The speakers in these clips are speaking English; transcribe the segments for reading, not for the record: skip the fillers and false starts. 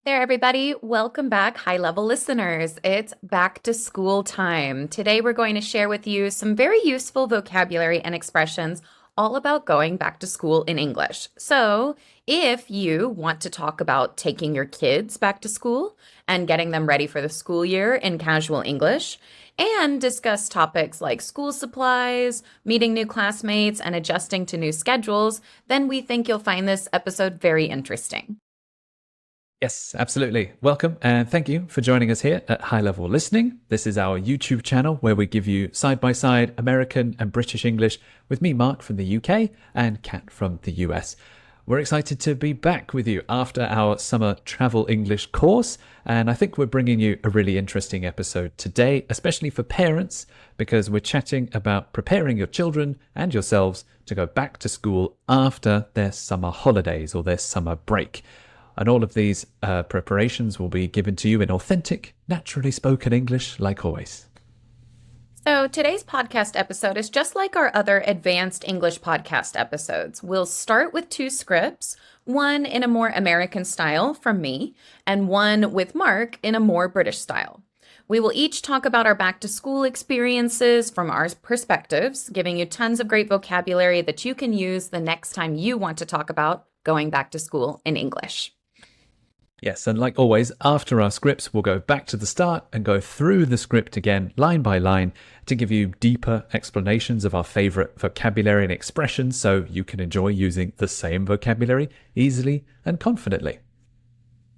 There, everybody. Welcome back, high level listeners. It's back to school time. Today, we're going to share with you some very useful vocabulary and expressions all about going back to school in English. So, if you want to talk about taking your kids back to school and getting them ready for the school year in casual English, and discuss topics like school supplies, meeting new classmates, and adjusting to new schedules, then we think you'll find this episode very interesting. Yes, absolutely. Welcome and thank you for joining us here at High Level Listening. This is our YouTube channel where we give you side-by-side American and British English with me, Mark, from the UK and Kat from the US. We're excited to be back with you after our summer travel English course, and I think we're bringing you a really interesting episode today, especially for parents, because we're chatting about preparing your children and yourselves to go back to school after their summer holidays or their summer break. And all of these preparations will be given to you in authentic, naturally spoken English, like always. So, today's podcast episode is just like our other advanced English podcast episodes. We'll start with two scripts, one in a more American style from me, and one with Mark in a more British style. We will each talk about our back to school experiences from our perspectives, giving you tons of great vocabulary that you can use the next time you want to talk about going back to school in English. Yes, and like always, after our scripts, we'll go back to the start and go through the script again, line by line, to give you deeper explanations of our favorite vocabulary and expressions so you can enjoy using the same vocabulary easily and confidently.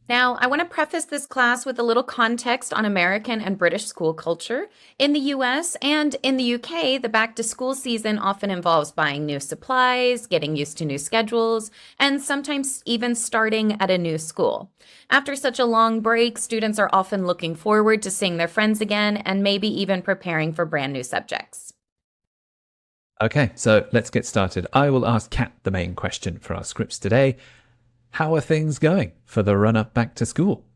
Now, I want to preface this class with a little context on American and British school culture. In the US and in the UK, the back to school season often involves buying new supplies, getting used to new schedules, and sometimes even starting at a new school. After such a long break, students are often looking forward to seeing their friends again and maybe even preparing for brand new subjects. Okay, so let's get started. I will ask Kat the main question for our scripts today. How are things going for the run-up back to school?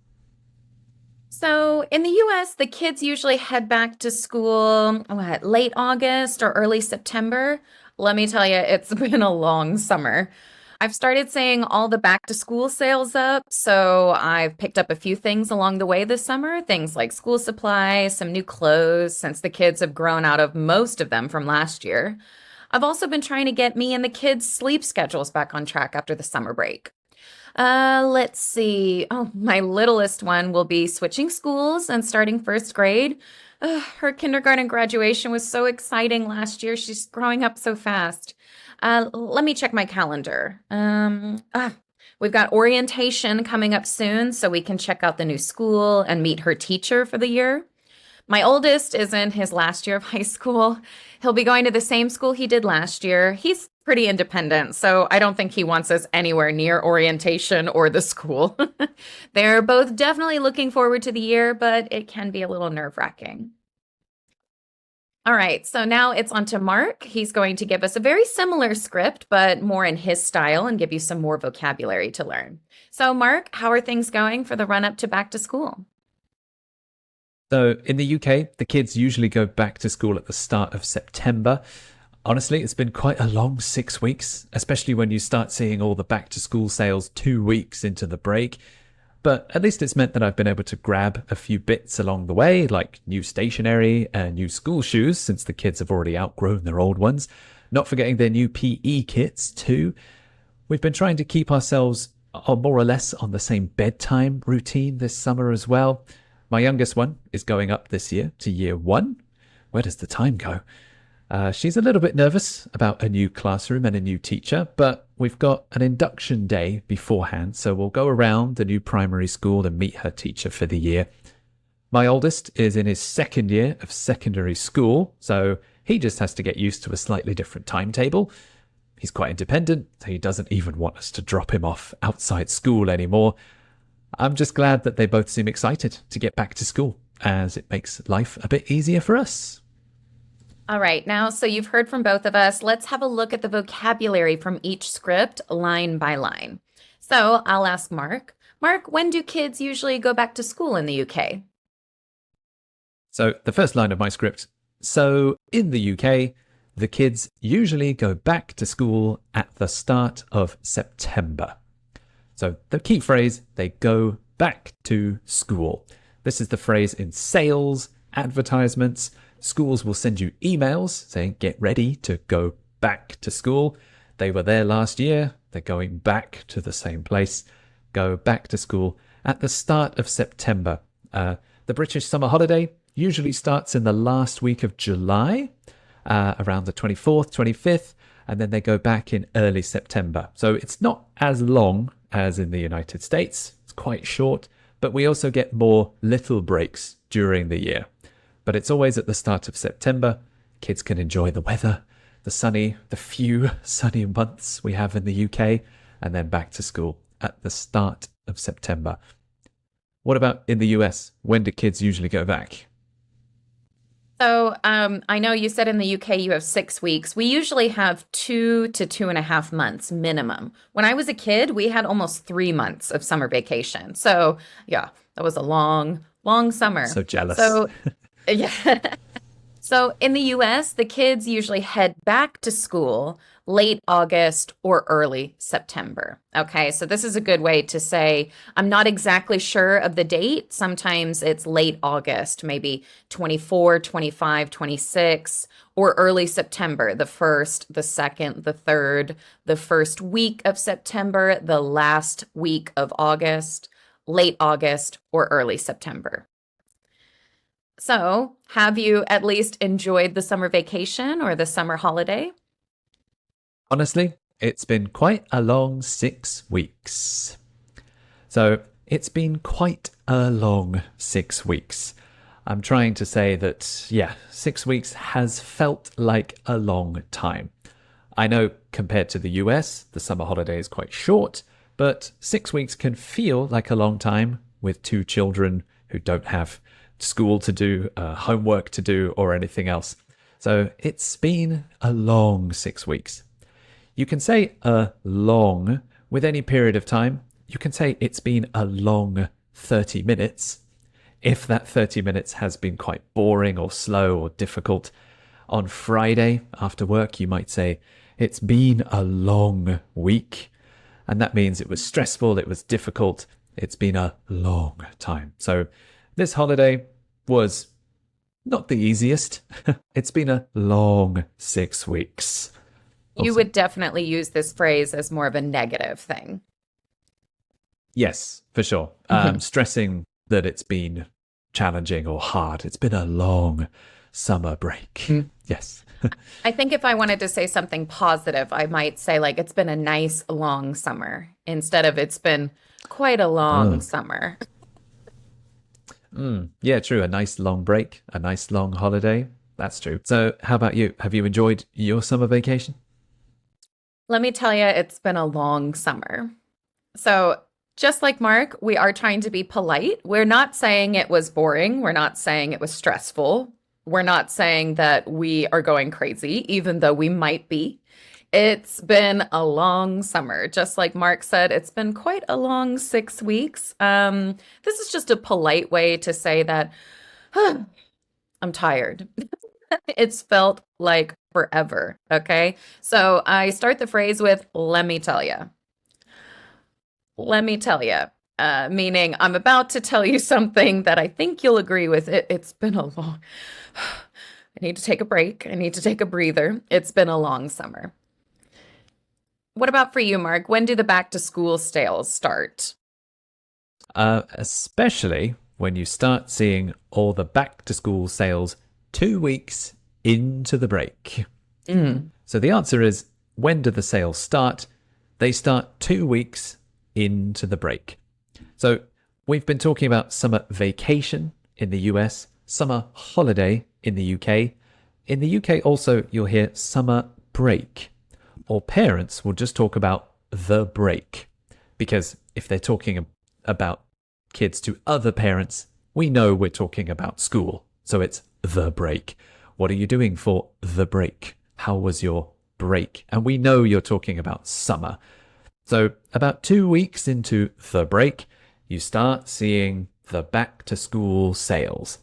So in the US, the kids usually head back to school, late August or early September. Let me tell you, it's been a long summer. I've started seeing all the back to school sales up, so I've picked up a few things along the way this summer, things like school supplies, some new clothes, since the kids have grown out of most of them from last year. I've also been trying to get me and the kids' sleep schedules back on track after the summer break. Let's see. Oh, my littlest one will be switching schools and starting first grade. Her kindergarten graduation was so exciting last year. She's growing up so fast. Let me check my calendar. We've got orientation coming up soon, so we can check out the new school and meet her teacher for the year. My oldest is in his last year of high school. He'll be going to the same school he did last year. He's pretty independent, so I don't think he wants us anywhere near orientation or the school. They're both definitely looking forward to the year, but it can be a little nerve-wracking. All right, so now it's on to Mark. He's going to give us a very similar script, but more in his style and give you some more vocabulary to learn. So Mark, how are things going for the run-up to back to school? So in the UK, the kids usually go back to school at the start of September. Honestly, it's been quite a long 6 weeks, especially when you start seeing all the back to school sales 2 weeks into the break. But at least it's meant that I've been able to grab a few bits along the way, like new stationery and new school shoes, since the kids have already outgrown their old ones. Not forgetting their new PE kits too. We've been trying to keep ourselves more or less on the same bedtime routine this summer as well. My youngest one is going up this year to year 1. Where does the time go? She's a little bit nervous about a new classroom and a new teacher, but we've got an induction day beforehand, so we'll go around the new primary school and meet her teacher for the year. My oldest is in his second year of secondary school, so he just has to get used to a slightly different timetable. He's quite independent, so he doesn't even want us to drop him off outside school anymore. I'm just glad that they both seem excited to get back to school, as it makes life a bit easier for us. All right, now, so you've heard from both of us. Let's have a look at the vocabulary from each script, line by line. So I'll ask Mark. Mark, when do kids usually go back to school in the UK? So the first line of my script. So in the UK, the kids usually go back to school at the start of September. So the key phrase, they go back to school. This is the phrase in sales, advertisements. Schools will send you emails saying, get ready to go back to school. They were there last year. They're going back to the same place. Go back to school at the start of September. The British summer holiday usually starts in the last week of July, around the 24th, 25th, and then they go back in early September. So it's not as long as in the United States. It's quite short, but we also get more little breaks during the year. But it's always at the start of September. Kids can enjoy the weather, the few sunny months we have in the UK, and then back to school at the start of September. What about in the US? When do kids usually go back? So I know you said in the UK you have 6 weeks. We usually have 2 to 2.5 months minimum. When I was a kid, we had almost 3 months of summer vacation. So yeah, that was a long, long summer. So jealous. So yeah. So in the US, the kids usually head back to school late August or early September. Okay, so this is a good way to say, I'm not exactly sure of the date. Sometimes it's late August, maybe 24, 25, 26, or early September, the 1st, the 2nd, the 3rd, the first week of September, the last week of August, late August, or early September. So, have you at least enjoyed the summer vacation or the summer holiday? Honestly, it's been quite a long 6 weeks. So it's been quite a long 6 weeks. I'm trying to say that, yeah, 6 weeks has felt like a long time. I know compared to the US, the summer holiday is quite short, but 6 weeks can feel like a long time with two children who don't have school to do, homework to do, or anything else. So it's been a long 6 weeks. You can say a long with any period of time. You can say it's been a long 30 minutes. If that 30 minutes has been quite boring or slow or difficult, on Friday after work, you might say it's been a long week. And that means it was stressful, it was difficult, it's been a long time. So this holiday was not the easiest. It's been a long 6 weeks. You would definitely use this phrase as more of a negative thing. Yes, for sure. Stressing that it's been challenging or hard. It's been a long summer break. Yes. I think if I wanted to say something positive, I might say like it's been a nice long summer instead of it's been quite a long summer. Yeah, true. A nice long break, a nice long holiday. That's true. So how about you? Have you enjoyed your summer vacation? Let me tell you, it's been a long summer. So just like Mark, we are trying to be polite. We're not saying it was boring. We're not saying it was stressful. We're not saying that we are going crazy, even though we might be. It's been a long summer. Just like Mark said, it's been quite a long 6 weeks. This is just a polite way to say that I'm tired. It's felt like forever. Okay. So I start the phrase with, let me tell you. Let me tell you. Meaning I'm about to tell you something that I think you'll agree with. It's been a long, I need to take a break. I need to take a breather. It's been a long summer. What about for you, Mark? When do the back to school sales start? Especially when you start seeing all the back to school sales 2 weeks into the break. So the answer is, when do the sales start? They start 2 weeks into the break. So we've been talking about summer vacation in the US, summer holiday in the UK. In the UK also, you'll hear summer break. Or parents will just talk about the break. Because if they're talking about kids to other parents, we know we're talking about school. So it's the break. What are you doing for the break? How was your break? And we know you're talking about summer. So about 2 weeks into the break, you start seeing the back to school sales.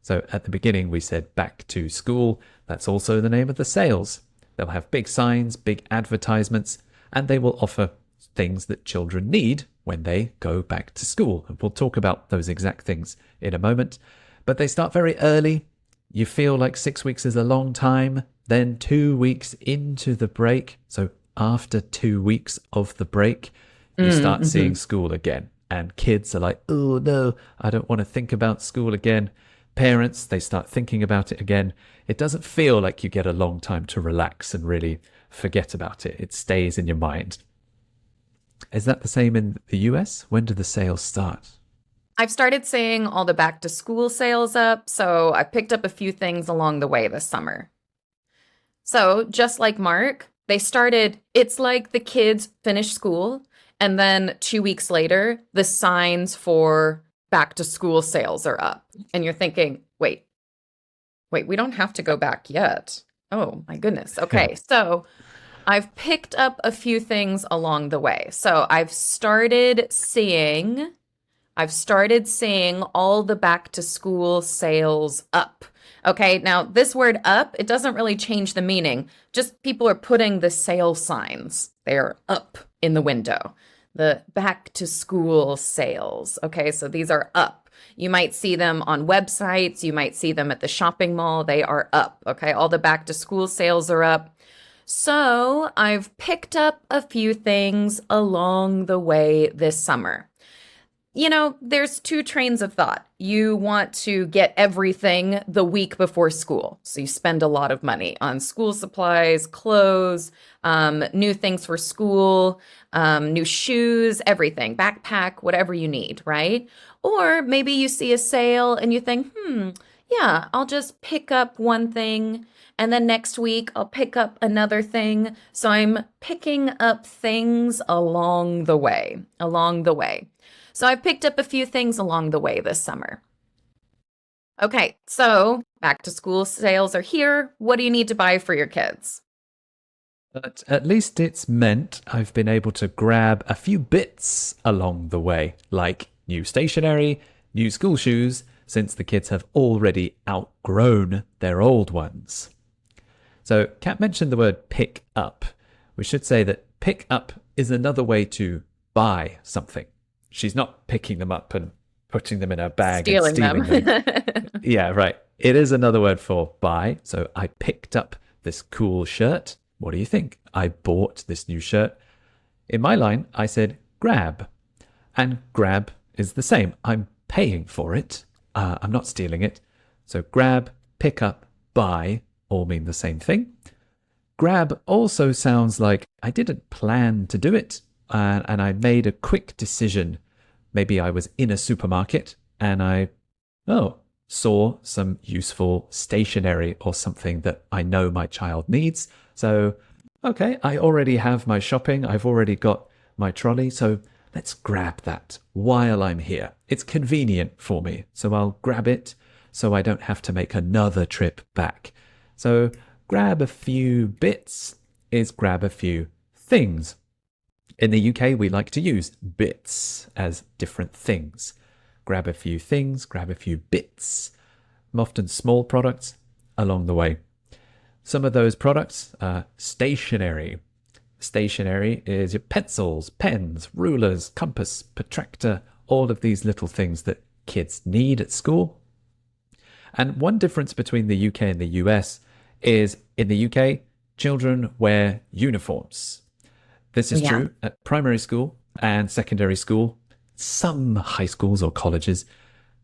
So at the beginning, we said back to school. That's also the name of the sales. They'll have big signs, big advertisements, and they will offer things that children need when they go back to school. And we'll talk about those exact things in a moment. But they start very early. You feel like 6 weeks is a long time. Then 2 weeks into the break, so after 2 weeks of the break, you start seeing school again. And kids are like, oh no, I don't want to think about school again. Parents, they start thinking about it again. It doesn't feel like you get a long time to relax and really forget about it. It stays in your mind. Is that the same in the US? When do the sales start? I've started seeing all the back to school sales up, so I picked up a few things along the way this summer. So, just like Mark, it's like the kids finish school, and then 2 weeks later, the signs for back to school sales are up. And you're thinking, wait, we don't have to go back yet. Oh my goodness. Yeah. Okay. So I've picked up a few things along the way. So I've started seeing all the back to school sales up. Okay, now this word up, it doesn't really change the meaning. Just people are putting the sale signs. They're up in the window. The back to school sales. Okay, so these are up. You might see them on websites. You might see them at the shopping mall. They are up. Okay, all the back to school sales are up. So I've picked up a few things along the way this summer. There's two trains of thought. You want to get everything the week before school. So you spend a lot of money on school supplies, clothes, new things for school, new shoes, everything, backpack, whatever you need, right? Or maybe you see a sale and you think, yeah, I'll just pick up one thing. And then next week I'll pick up another thing. So I'm picking up things along the way. So I picked up a few things along the way this summer. Okay, so back to school sales are here. What do you need to buy for your kids? But at least it's meant I've been able to grab a few bits along the way, like new stationery, new school shoes, since the kids have already outgrown their old ones. So Kat mentioned the word pick up. We should say that pick up is another way to buy something. She's not picking them up and putting them in her bag and stealing them. Yeah, right. It is another word for buy. So I picked up this cool shirt. What do you think? I bought this new shirt. In my line, I said grab. And grab is the same. I'm paying for it. I'm not stealing it. So grab, pick up, buy all mean the same thing. Grab also sounds like I didn't plan to do it. And I made a quick decision. Maybe I was in a supermarket and I saw some useful stationery or something that I know my child needs. So, okay, I already have my shopping. I've already got my trolley. So let's grab that while I'm here. It's convenient for me. So I'll grab it so I don't have to make another trip back. So grab a few bits is grab a few things. In the UK, we like to use bits as different things. Grab a few things, grab a few bits, often small products along the way. Some of those products are stationery. Stationery is your pencils, pens, rulers, compass, protractor, all of these little things that kids need at school. And one difference between the UK and the US is in the UK, children wear uniforms. This is true at primary school and secondary school, some high schools or colleges.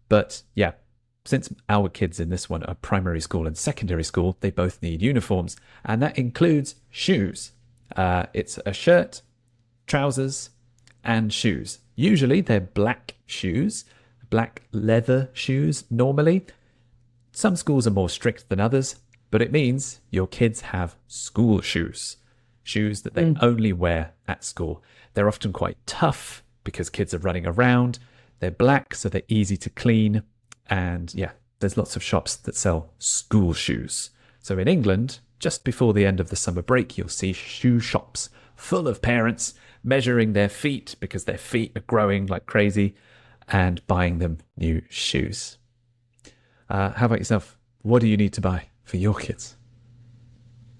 But yeah, since our kids in this one are primary school and secondary school, they both need uniforms. And that includes shoes. It's a shirt, trousers, and shoes. Usually they're black shoes, black leather shoes normally. Some schools are more strict than others, but it means your kids have school shoes. Shoes that they only wear at school. They're often quite tough because kids are running around. They're black, so they're easy to clean. And yeah, there's lots of shops that sell school shoes. So in England, just before the end of the summer break, you'll see shoe shops full of parents measuring their feet because their feet are growing like crazy and buying them new shoes. How about yourself? What do you need to buy for your kids?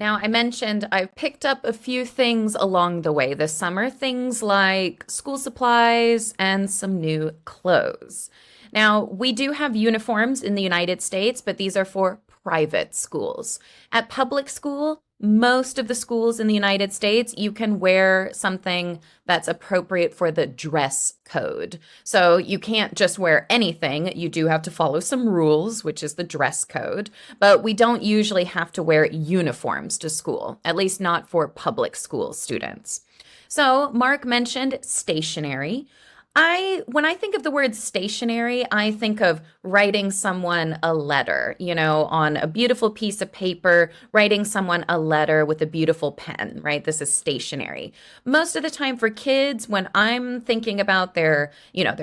Now, I mentioned I've picked up a few things along the way this summer, things like school supplies and some new clothes. Now, we do have uniforms in the United States, but these are for private schools. At public school, most of the schools in the United States, you can wear something that's appropriate for the dress code. So you can't just wear anything. You do have to follow some rules, which is the dress code, but we don't usually have to wear uniforms to school, at least not for public school students. So Mark mentioned stationery. When I think of the word stationery, I think of writing someone a letter, on a beautiful piece of paper, writing someone a letter with a beautiful pen, right? This is stationery. Most of the time for kids, when I'm thinking about their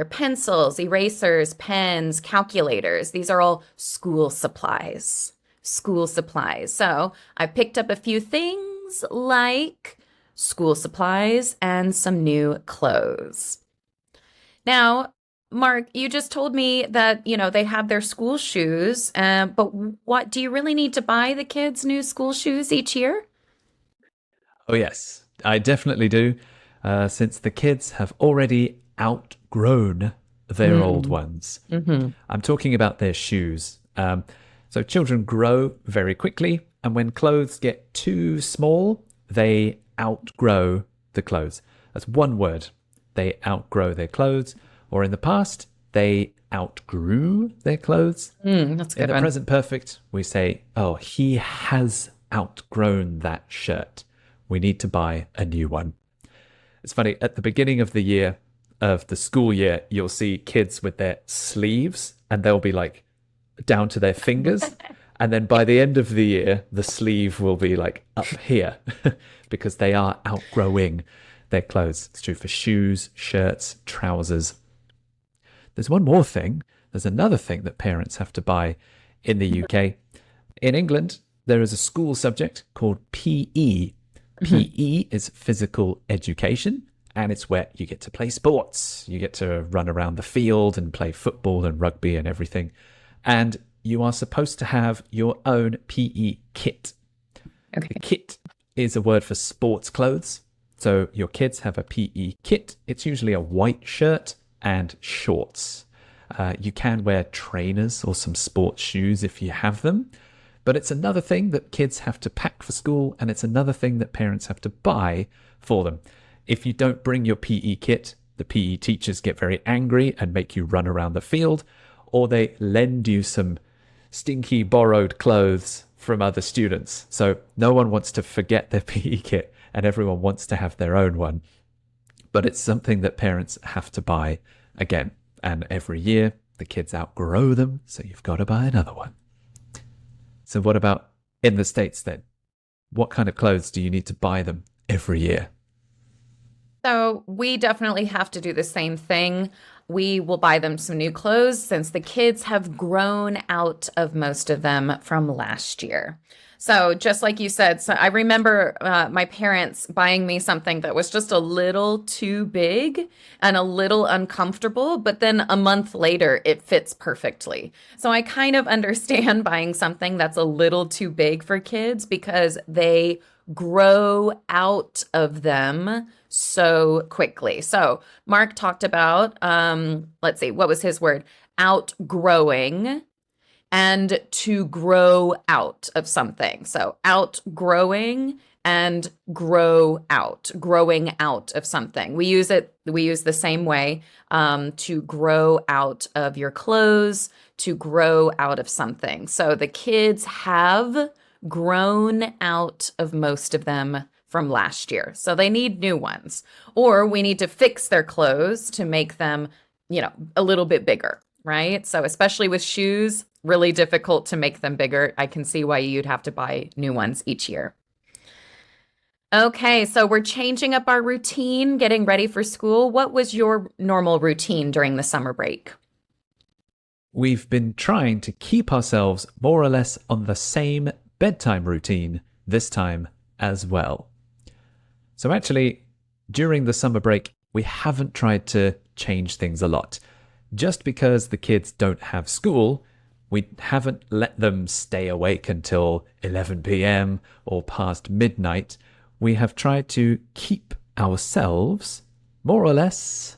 pencils, erasers, pens, calculators, these are all school supplies. School supplies. So I picked up a few things like school supplies and some new clothes. Now, Mark, you just told me that, they have their school shoes, but what do you really need to buy the kids new school shoes each year? Oh, yes, I definitely do, since the kids have already outgrown their old Mm. ones. Hmm. I'm talking about their shoes. So children grow very quickly, and when clothes get too small, they outgrow the clothes. That's one word. They outgrow their clothes, or in the past, they outgrew their clothes. That's a In good the one. present perfect, we say, oh, he has outgrown that shirt. We need to buy a new one. It's funny, at the beginning of the year, of the school year, you'll see kids with their sleeves, and they'll be like down to their fingers. And then by the end of the year, the sleeve will be like up here because they are outgrowing their clothes. It's true for shoes, shirts, trousers. There's one more thing. There's another thing that parents have to buy in the UK. In England, there is a school subject called PE. Mhm. PE is physical education, and it's where you get to play sports. You get to run around the field and play football and rugby and everything. And you are supposed to have your own PE kit. The Okay. kit is a word for sports clothes. So your kids have a PE kit. It's usually a white shirt and shorts. You can wear trainers or some sports shoes if you have them. But it's another thing that kids have to pack for school, and it's another thing that parents have to buy for them. If you don't bring your PE kit, the PE teachers get very angry and make you run around the field, or they lend you some stinky borrowed clothes from other students. So no one wants to forget their PE kit, and everyone wants to have their own one. But it's something that parents have to buy again. And every year, the kids outgrow them, so you've got to buy another one. So what about in the States then? What kind of clothes do you need to buy them every year? So we definitely have to do the same thing. We will buy them some new clothes since the kids have grown out of most of them from last year. So just like you said, so I remember my parents buying me something that was just a little too big and a little uncomfortable, but then a month later it fits perfectly. So I kind of understand buying something that's a little too big for kids because they grow out of them so quickly. So Mark talked about, let's see, what was his word? Outgrowing and to grow out of something. So outgrowing and grow out, growing out of something. We use the same way to grow out of your clothes, to grow out of something. So the kids have grown out of most of them from last year. So they need new ones. Or we need to fix their clothes to make them, a little bit bigger, right? So especially with shoes, really difficult to make them bigger. I can see why you'd have to buy new ones each year. Okay, so we're changing up our routine, getting ready for school. What was your normal routine during the summer break? We've been trying to keep ourselves more or less on the same bedtime routine this time as well. So actually, during the summer break, we haven't tried to change things a lot. Just because the kids don't have school, We haven't let them stay awake until 11 p.m. or past midnight. We have tried to keep ourselves more or less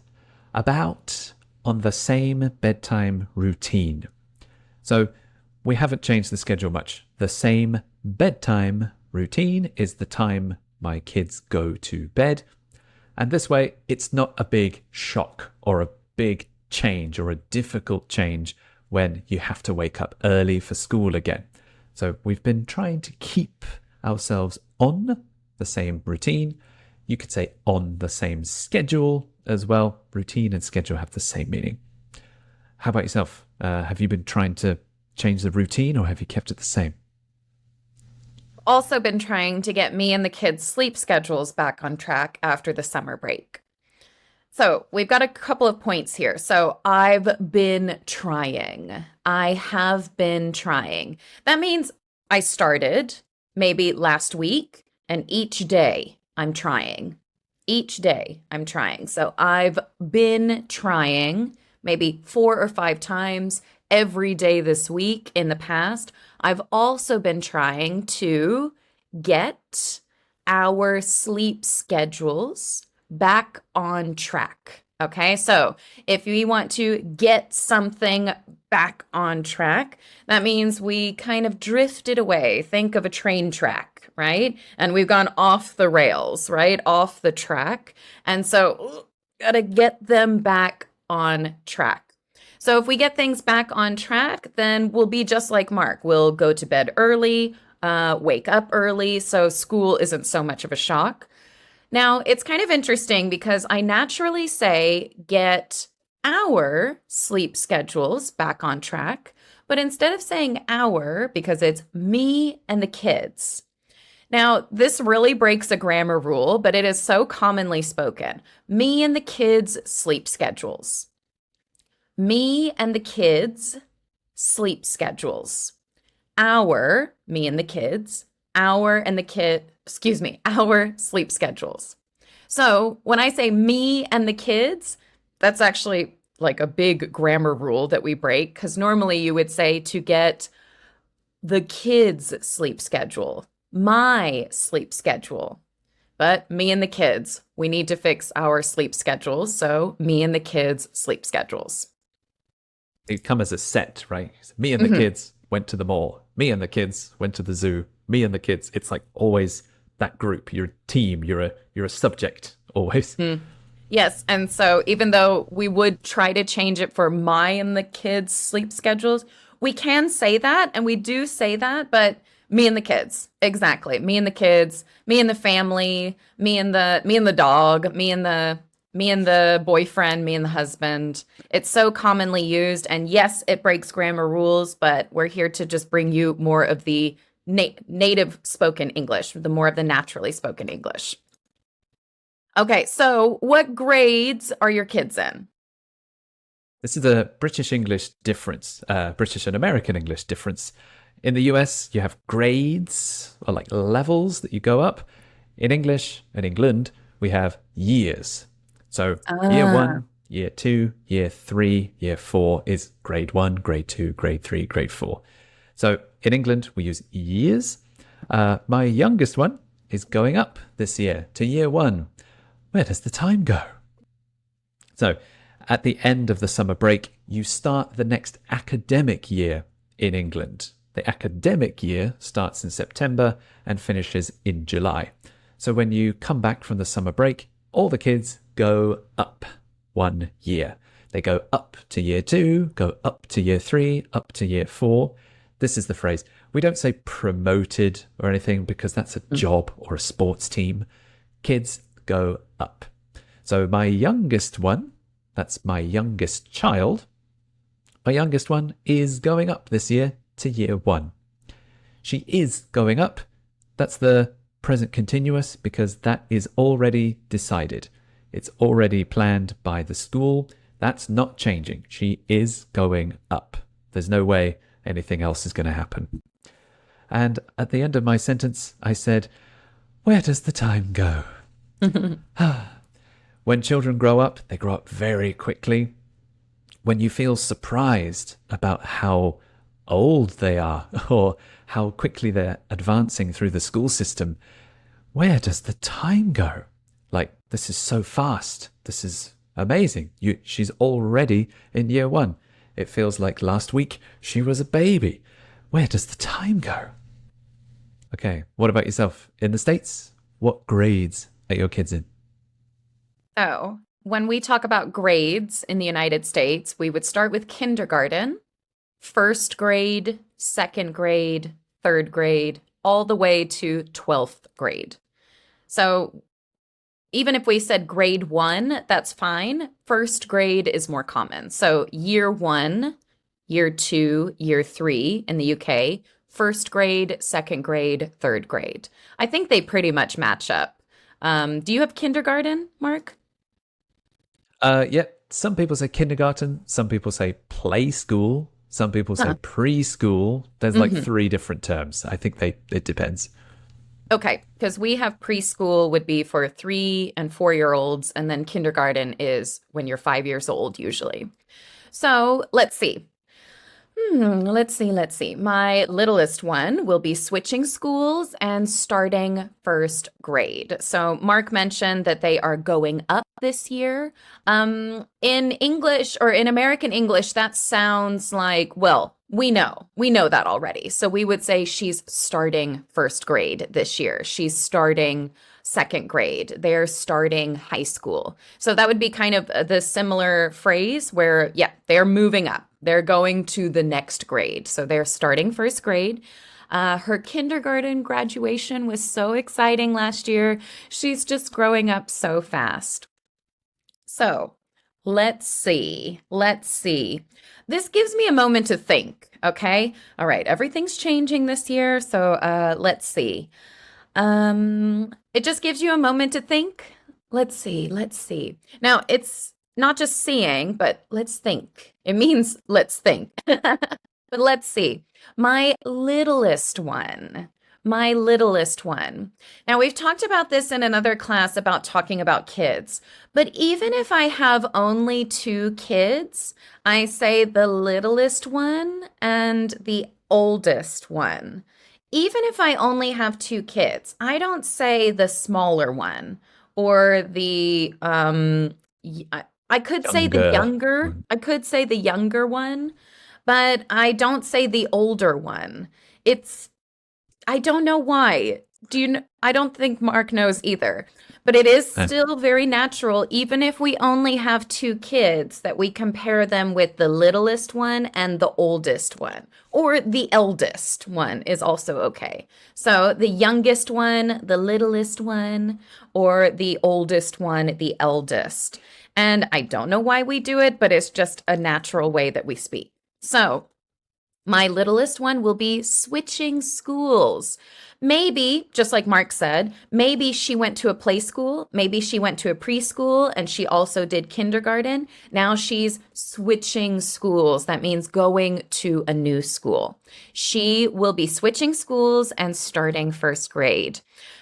about on the same bedtime routine. So we haven't changed the schedule much. The same bedtime routine is the time my kids go to bed. And this way, it's not a big shock or a big change or a difficult change when you have to wake up early for school again. So we've been trying to keep ourselves on the same routine. You could say on the same schedule as well. Routine and schedule have the same meaning. How about yourself? Have you been trying to change the routine or have you kept it the same? Also been trying to get me and the kids' sleep schedules back on track after the summer break. So we've got a couple of points here. So I've been trying. I have been trying. That means I started maybe last week, and each day I'm trying. Each day I'm trying. So I've been trying maybe 4 or 5 times every day this week in the past. I've also been trying to get our sleep schedules back on track. Okay, so if we want to get something back on track, that means we kind of drifted away. Think of a train track, right? And we've gone off the rails, right? Off the track. And so, gotta get them back on track. So if we get things back on track, then we'll be just like Mark. We'll go to bed early, wake up early, so school isn't so much of a shock. Now, it's kind of interesting because I naturally say get our sleep schedules back on track, but instead of saying our, because it's me and the kids. Now, this really breaks a grammar rule, but it is so commonly spoken. Me and the kids' sleep schedules. Me and the kids' sleep schedules. Our, me and the kids, our sleep schedules. So when I say me and the kids, that's actually like a big grammar rule that we break, because normally you would say to get the kids' sleep schedule, my sleep schedule. But me and the kids, we need to fix our sleep schedules. So me and the kids' sleep schedules. They come as a set, right? Me and the kids went to the mall. Me and the kids went to the zoo. Me and the kids. It's like always that group. You're a team. You're a subject always. Yes, and so even though we would try to change it for my and the kids' sleep schedules, we can say that, and we do say that, but me and the kids, exactly. Me and the kids, me and the family, me and the dog, me and the boyfriend, me and the husband. It's so commonly used, and yes, it breaks grammar rules, but we're here to just bring you more of the native spoken English, the more of the naturally spoken English. Okay, so what grades are your kids in? This is a British English difference, British and American English difference. In the US, you have grades, or like levels that you go up. In English, in England, we have years. So year 1, year 2, year 3, year 4 is grade 1, grade 2, grade 3, grade 4. So in England, we use years. My youngest one is going up this year to year 1. Where does the time go? So at the end of the summer break, you start the next academic year in England. The academic year starts in September and finishes in July. So when you come back from the summer break, all the kids go up 1 year. They go up to year 2, go up to year 3, up to year 4. This is the phrase. We don't say promoted or anything because that's a job or a sports team. Kids go up. So my youngest one, that's my youngest child, my youngest one is going up this year to year 1. She is going up. That's the present continuous because that is already decided. It's already planned by the school. That's not changing. She is going up. There's no way anything else is going to happen. And at the end of my sentence, I said, where does the time go? When children grow up, they grow up very quickly. When you feel surprised about how old they are or how quickly they're advancing through the school system. Where does the time go? Like, this is so fast. This is amazing. She's already in year one. It feels like last week she was a baby. Where does the time go? Okay, what about yourself? In the States, what grades are your kids in? So, when we talk about grades in the United States, we would start with kindergarten, first grade, second grade, third grade, all the way to 12th grade. So, even if we said grade one, that's fine. First grade is more common. So, year one, year two, year three in the UK, first grade, second grade, third grade. I think they pretty much match up. Do you have kindergarten, Mark? Yeah, some people say kindergarten, some people say play school, some people say Huh. preschool. There's like hmm three different terms. I think it depends. Okay, because we have preschool would be for 3 and 4 year olds, and then kindergarten is when you're 5 years old, usually. So let's see. Let's see. My littlest one will be switching schools and starting first grade. So Mark mentioned that they are going up this year. In English or in American English, that sounds like, well, we know that already. So we would say she's starting first grade this year. She's starting second grade. They're starting high school. So that would be kind of the similar phrase where, yeah, they're moving up. They're going to the next grade. So they're starting first grade. Her kindergarten graduation was so exciting last year. She's just growing up so fast. So let's see. Let's see. This gives me a moment to think. Okay. All right. Everything's changing this year. So let's see. It just gives you a moment to think. Let's see, let's see. Now, it's not just seeing, but let's think. It means let's think. But let's see. My littlest one. My littlest one. Now, we've talked about this in another class about talking about kids, but even if I have only two kids, I say the littlest one and the oldest one. Even if I only have two kids, I don't say the smaller one or I could say the Younger younger, one. I could say the younger one, but I don't say the older one. It's I don't know why. Do you kn I don't think Mark knows either. But it is Eh, still very natural, even if we only have two kids, that we compare them with the littlest one and the oldest one. Or the eldest one is also okay. So the youngest one, the littlest one, or the oldest one, the eldest. And I don't know why we do it, but it's just a natural way that we speak. So my littlest one will be switching schools. Maybe, just like Mark said, maybe she went to a play school, maybe she went to a preschool, and she also did kindergarten. Now she's switching schools. That means going to a new school. She will be switching schools and starting first grade.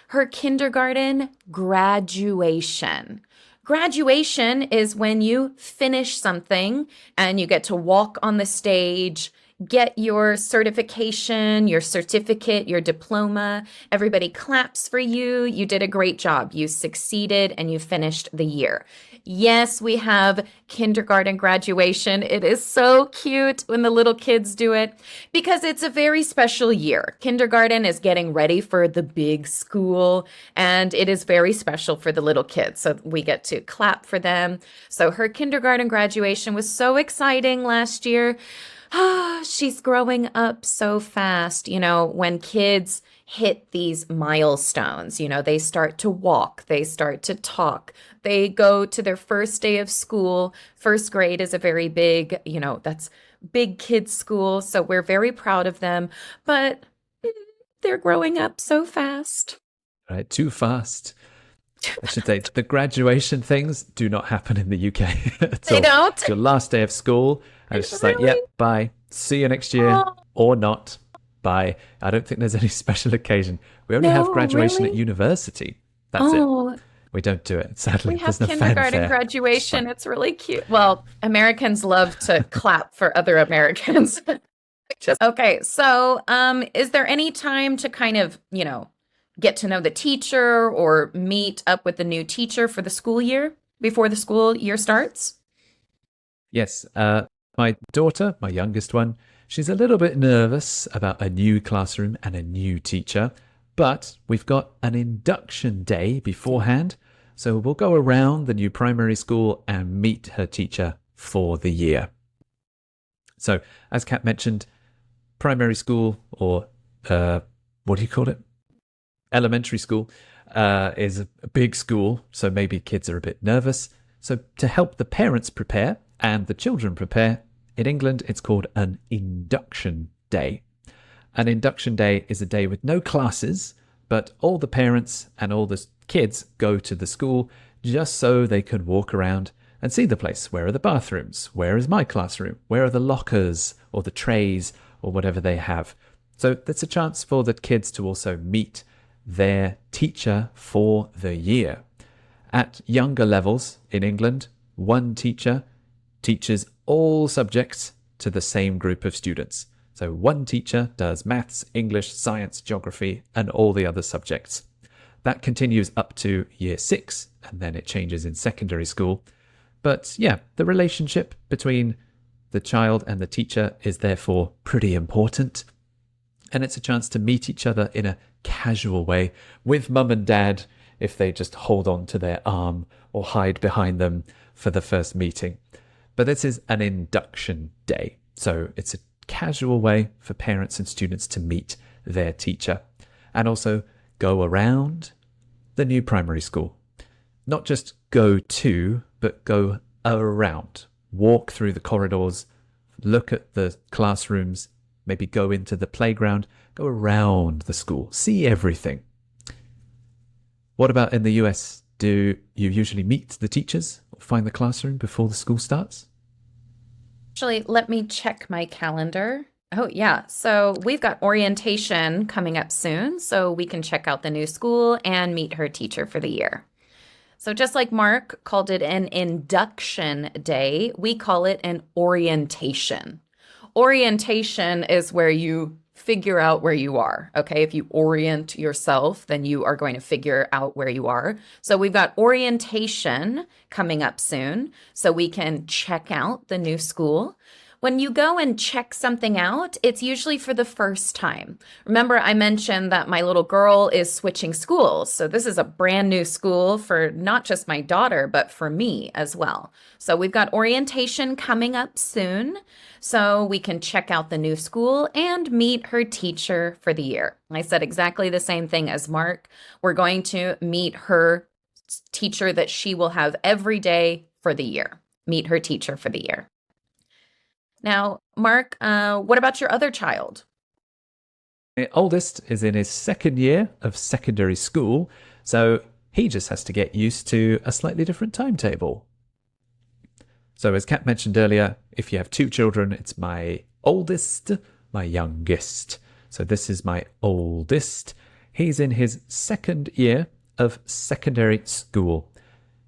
Her kindergarten graduation. Graduation is when you finish something and you get to walk on the stage, get your certification, your certificate, your diploma. Everybody claps for you. You did a great job. You succeeded and you finished the year. Yes, we have kindergarten graduation. It is so cute when the little kids do it because it's a very special year. Kindergarten is getting ready for the big school, and it is very special for the little kids. So we get to clap for them. So her kindergarten graduation was so exciting last year. She's growing up so fast. You know, when kids hit these milestones, you know, they start to walk, they start to talk, they go to their first day of school. First grade is a very big, you know, that's big kids' school. So we're very proud of them, but they're growing up so fast. right, too fast. I should say the graduation things do not happen in the UK at They all. don't? It's your last day of school, and it's just like, Really? yep, bye. See you next year, Oh, or not. Bye. I don't think there's any special occasion. We only have no, graduation at really? university. That's it. Oh, We don't do it. we Sadly, have there's no kindergarten fanfare, which is graduation. fine. It's really cute. Well, Americans love to clap for other Americans. Just okay. So, is there any time to kind of, get to know the teacher or meet up with the new teacher for the school year before the school year starts? Yes, my daughter, my youngest one, she's a little bit nervous about a new classroom and a new teacher, but we've got an induction day beforehand, so we'll go around the new primary school and meet her teacher for the year. So, as Kat mentioned, primary school or what do you call it? Elementary school is a big school, so maybe kids are a bit nervous. So, to help the parents prepare and the children prepare, in England it's called an induction day. An induction day is a day with no classes, but all the parents and all the kids go to the school just so they can walk around and see the place. Where are the bathrooms? Where is my classroom? Where are the lockers or the trays or whatever they have? So that's a chance for the kids to also meet their teacher for the year. At younger levels in England, one teacher teaches all subjects to the same group of students. So one teacher does maths, English, science, geography, and all the other subjects. That continues up to year 6, and then it changes in secondary school. But yeah, the relationship between the child and the teacher is therefore pretty important. And it's a chance to meet each other in a casual way with mum and dad if they just hold on to their arm or hide behind them for the first meeting. But this is an induction day, so it's a casual way for parents and students to meet their teacher and also go around the new primary school. Not just go to, but go around. Walk through the corridors, look at the classrooms, maybe go into the playground, go around the school, see everything. What about in the US? Do you usually meet the teachers or find the classroom before the school starts? Actually, let me check my calendar. Oh, yeah. So we've got orientation coming up soon, so we can check out the new school and meet her teacher for the year. So just like Mark called it an induction day, we call it an orientation. Orientation is where you figure out where you are. Okay. If you orient yourself, then you are going to figure out where you are. So we've got orientation coming up soon, so we can check out the new school. When you go and check something out, it's usually for the first time. Remember, I mentioned that my little girl is switching schools. So this is a brand new school for not just my daughter, but for me as well. So we've got orientation coming up soon, so we can check out the new school and meet her teacher for the year. I said exactly the same thing as Mark. We're going to meet her teacher that she will have every day for the year. Meet her teacher for the year. Now, Mark, what about your other child? My oldest is in his second year of secondary school, so he just has to get used to a slightly different timetable. So as Kat mentioned earlier, if you have 2 children, it's my oldest, my youngest. So this is my oldest. He's in his second year of secondary school.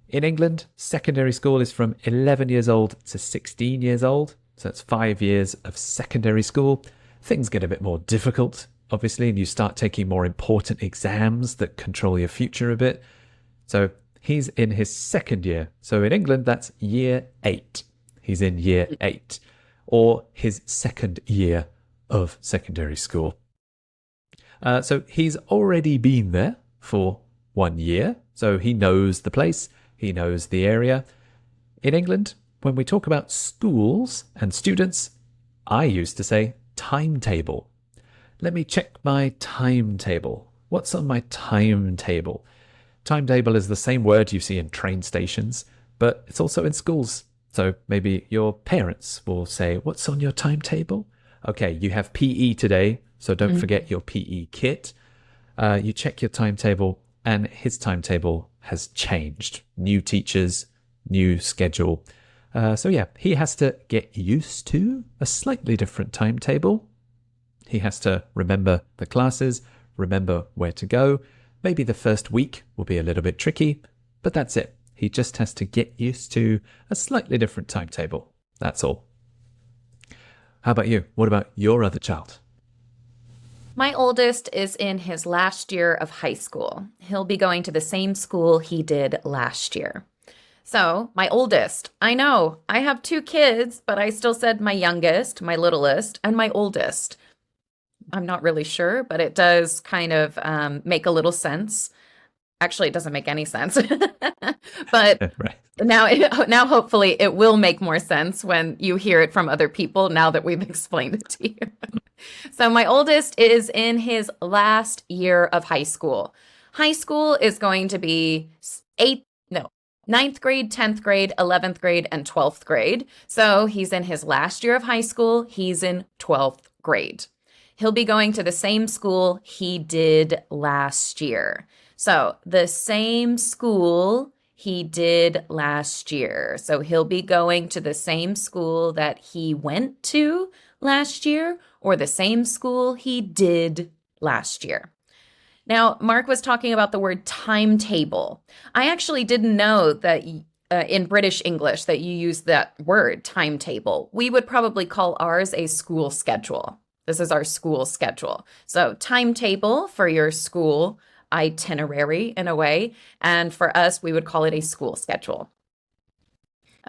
In England, secondary school is from 11 years old to 16 years old. So that's 5 years of secondary school. Things get a bit more difficult, obviously, and you start taking more important exams that control your future a bit. So he's in his second year. So in England, that's year 8. He's in year 8, or his second year of secondary school. So he's already been there for 1 year. So he knows the place, he knows the area. In England, when we talk about schools and students, I used to say timetable. Let me check my timetable. What's on my timetable? Timetable is the same word you see in train stations, but it's also in schools. So maybe your parents will say, what's on your timetable? Okay, you have PE today, so don't forget your PE kit. You check your timetable, and his timetable has changed. New teachers, new schedule. So yeah, he has to get used to a slightly different timetable. He has to remember the classes, remember where to go. Maybe the first week will be a little bit tricky, but that's it. He just has to get used to a slightly different timetable. That's all. How about you? What about your other child? My oldest is in his last year of high school. He'll be going to the same school he did last year. So, my oldest, I know I have two kids, but I still said my youngest, my littlest, and my oldest. I'm not really sure, but it does kind of make a little sense. Actually, it doesn't make any sense. But Right. now hopefully it will make more sense when you hear it from other people now that we've explained it to you. So my oldest is in his last year of high school. High school is going to be eighth, no, ninth grade, 10th grade, 11th grade, and 12th grade. So he's in his last year of high school. He's in 12th grade. He'll be going to the same school he did last year. So the same school he did last year. So he'll be going to the same school that he went to last year or the same school he did last year. Now, Mark was talking about the word timetable. I actually didn't know that in British English that you use that word timetable. We would probably call ours a school schedule. This is our school schedule. So timetable for your school itinerary in a way. And for us, we would call it a school schedule.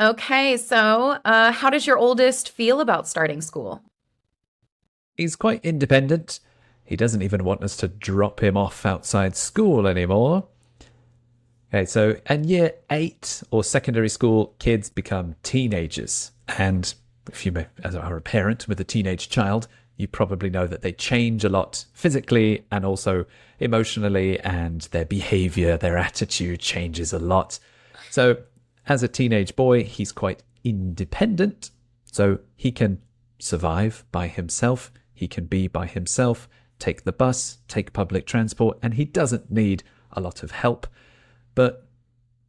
Okay, so how does your oldest feel about starting school? He's quite independent. He doesn't even want us to drop him off outside school anymore. Okay, so in year 8 or secondary school, kids become teenagers. And if you as are a parent with a teenage child, you probably know that they change a lot physically and also emotionally, and their behavior, their attitude changes a lot. So as a teenage boy, he's quite independent. So he can survive by himself. He can be by himself, take the bus, take public transport, and he doesn't need a lot of help. But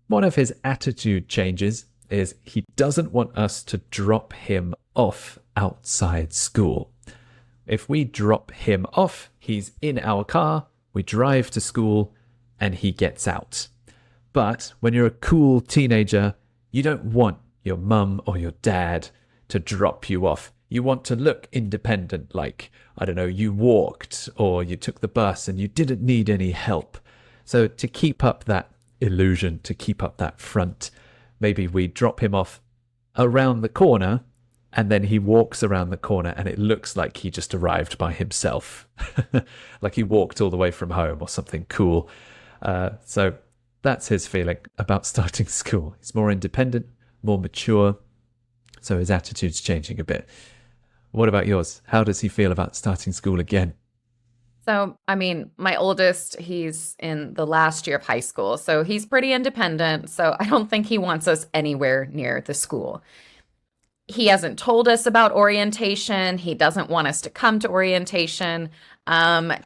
one of his attitude changes is he doesn't want us to drop him off outside school. If we drop him off, he's in our car, we drive to school, and he gets out. But when you're a cool teenager, you don't want your mum or your dad to drop you off. You want to look independent, like, I don't know, you walked or you took the bus and you didn't need any help. So to keep up that illusion, to keep up that front, maybe we drop him off around the corner and then he walks around the corner and it looks like he just arrived by himself. Like he walked all the way from home or something cool. So that's his feeling about starting school. He's more independent, more mature. So his attitude's changing a bit. What about yours? How does he feel about starting school again? So, I mean, my oldest, he's in the last year of high school, so he's pretty independent. So I don't think he wants us anywhere near the school. He hasn't told us about orientation. He doesn't want us to come to orientation.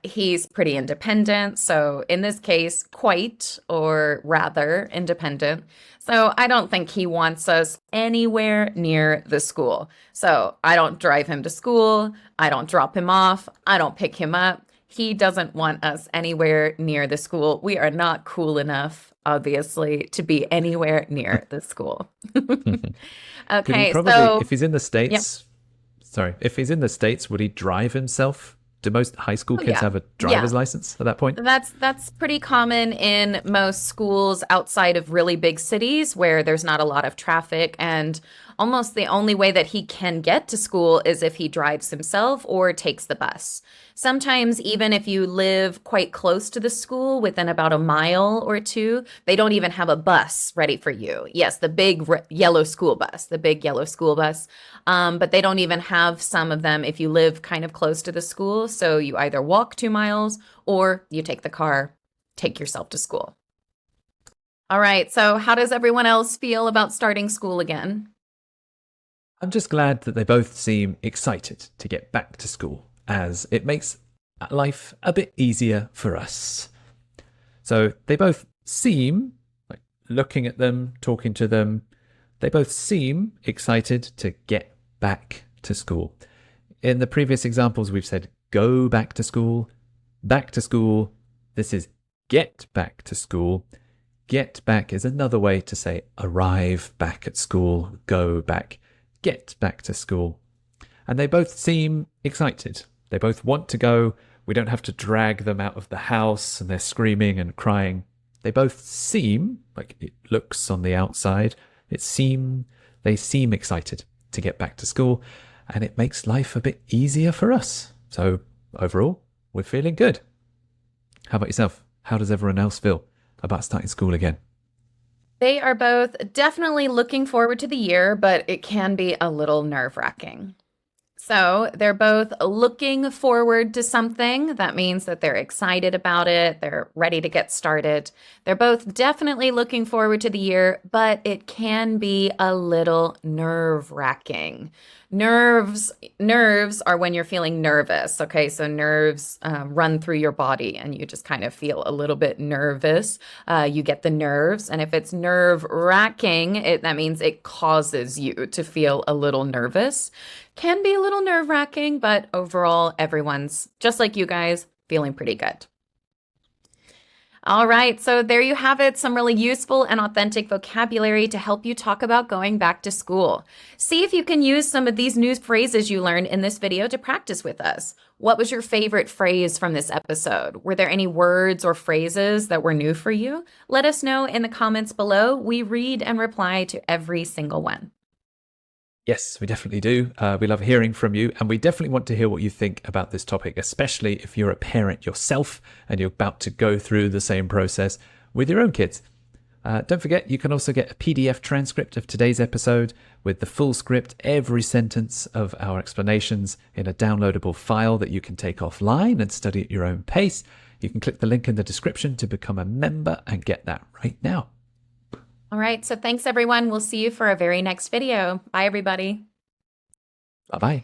He's pretty independent. So in this case, quite or rather independent. So I don't think he wants us anywhere near the school. So I don't drive him to school. I don't drop him off. I don't pick him up. He doesn't want us anywhere near the school. We are not cool enough, obviously, to be anywhere near the school. Could he Okay, probably, so if he's in the yep. States, sorry, if he's in the States, would he drive himself? Do most high school Oh kids yeah. have a Yeah. driver's license at that point? That's pretty common in most schools outside of really big cities where there's not a lot of traffic, and almost the only way that he can get to school is if he drives himself or takes the bus. Sometimes even if you live quite close to the school, within about a mile or two, they don't even have a bus ready for you. Yes, the big yellow school bus, the big yellow school bus. But they don't even have some of them if you live kind of close to the school. So you either walk 2 miles or you take the car, take yourself to school. All right. So how does everyone else feel about starting school again? I'm just glad that they both seem excited to get back to school, as it makes life a bit easier for us. So they both seem, like looking at them, talking to them, they both seem excited to get back to school. In the previous examples, we've said go back to school, back to school. This is get back to school. Get back is another way to say arrive back at school, go back, get back to school. and they both seem excited. They both want to go. We don't have to drag them out of the house and they're screaming and crying. They both seem, like it looks on the outside, they seem excited to get back to school, and it makes life a bit easier for us. So overall, we're feeling good. How about yourself? How does everyone else feel about starting school again? They are both definitely looking forward to the year, but it can be a little nerve-wracking. So they're both looking forward to something. That means that they're excited about it. They're ready to get started. They're both definitely looking forward to the year, but it can be a little nerve-wracking. Nerves are when you're feeling nervous. Okay, so nerves run through your body and you just kind of feel a little bit nervous. You get the nerves. And if it's nerve-wracking, that means it causes you to feel a little nervous. Can be a little nerve-wracking, but overall, everyone's, just like you guys, feeling pretty good. All right, so there you have it, some really useful and authentic vocabulary to help you talk about going back to school. See if you can use some of these new phrases you learned in this video to practice with us. What was your favorite phrase from this episode? Were there any words or phrases that were new for you? Let us know in the comments below. We read and reply to every single one. Yes, we definitely do. We love hearing from you, and we definitely want to hear what you think about this topic, especially if you're a parent yourself and you're about to go through the same process with your own kids. Don't forget, you can also get a PDF transcript of today's episode with the full script, every sentence of our explanations in a downloadable file that you can take offline and study at your own pace. You can click the link in the description to become a member and get that right now. All right, so thanks everyone. We'll see you for our very next video. Bye, everybody. Bye-bye.